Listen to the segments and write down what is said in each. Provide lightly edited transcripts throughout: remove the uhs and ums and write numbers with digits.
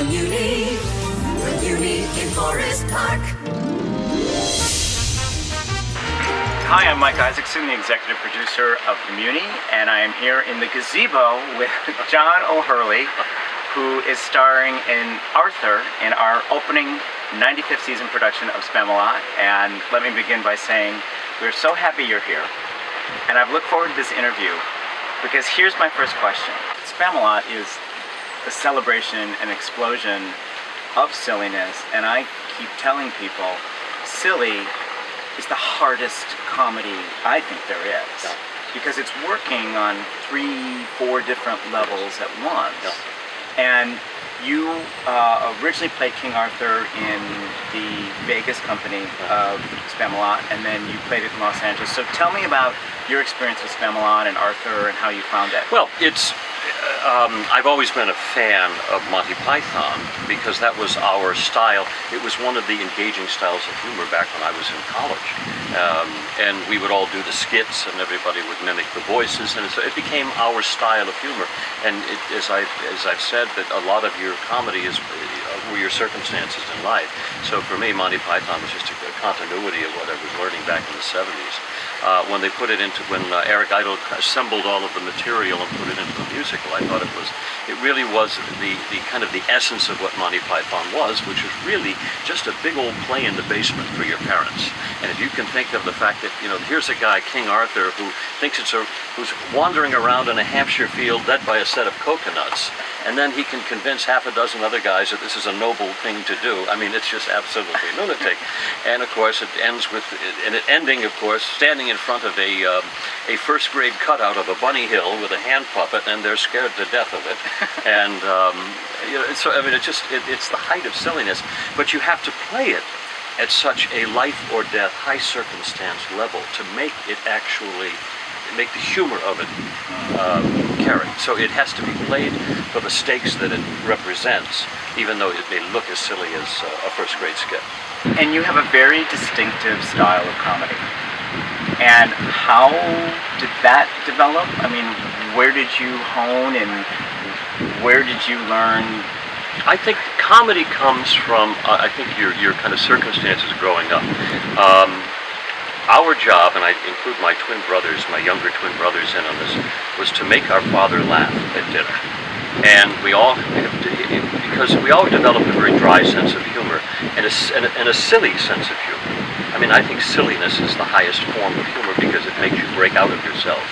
Muny in Forest Park. Hi, I'm Mike Isaacson, the executive producer of the Muny, and I am here in the gazebo with John O'Hurley, who is starring in Arthur in our opening 95th season production of SPAMALOT. And let me begin by saying we're so happy you're here, and I've looked forward to this interview because here's my first question. SPAMALOT is a celebration and explosion of silliness, and I keep telling people silly is the hardest comedy I think there is, because it's working on 3-4 different levels at once. And you originally played King Arthur in the Vegas company of SPAMALOT, and then you played it in Los Angeles. So tell me about your experience with SPAMALOT and Arthur and how you found it. Well, I've always been a fan of Monty Python because that was our style. It was one of the engaging styles of humor back when I was in college. And we would all do the skits and everybody would mimic the voices, and so it became our style of humor. And as I've said, that a lot of your comedy were your circumstances in life. So for me, Monty Python was just a continuity of what I was learning back in the 70s. When they put it into, when Eric Idle assembled all of the material and put it into a musical, I thought it really was the kind of the essence of what Monty Python was, which was really just a big old play in the basement for your parents. And if you can think of the fact that, you know, here's a guy, King Arthur, who thinks who's wandering around in a Hampshire field led by a set of coconuts, and then he can convince half a dozen other guys that this is a noble thing to do. I mean, it's just absolutely lunatic. And of course, it ends with an ending, of course, standing in front of a first grade cutout of a bunny hill with a hand puppet, and they're scared to death of it. And you know, so I mean, it's the height of silliness, but you have to play it at such a life or death, high circumstance level to make it actually, make the humor of it carry. So it has to be played for the stakes that it represents, even though it may look as silly as a first grade skit. And you have a very distinctive style of comedy. And how did that develop? I mean, where did you hone and where did you learn? I think comedy comes from, I think your kind of circumstances growing up. Our job, and I include my twin brothers, my younger twin brothers in on this, was to make our father laugh at dinner. And we all, because we all developed a very dry sense of humor and a silly sense of humor. I mean, I think silliness is the highest form of humor because it makes you break out of yourself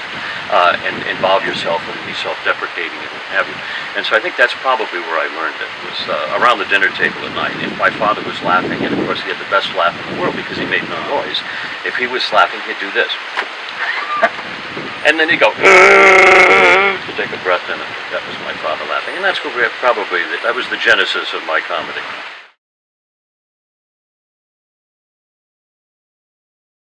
and involve yourself and be self-deprecating and what have you. And so I think that's probably where I learned it, was around the dinner table at night. If my father was laughing, and of course he had the best laugh in the world because he made no noise, if he was laughing, he'd do this. And then he'd go, to take a breath in, and that was my father laughing. And that's where that was the genesis of my comedy.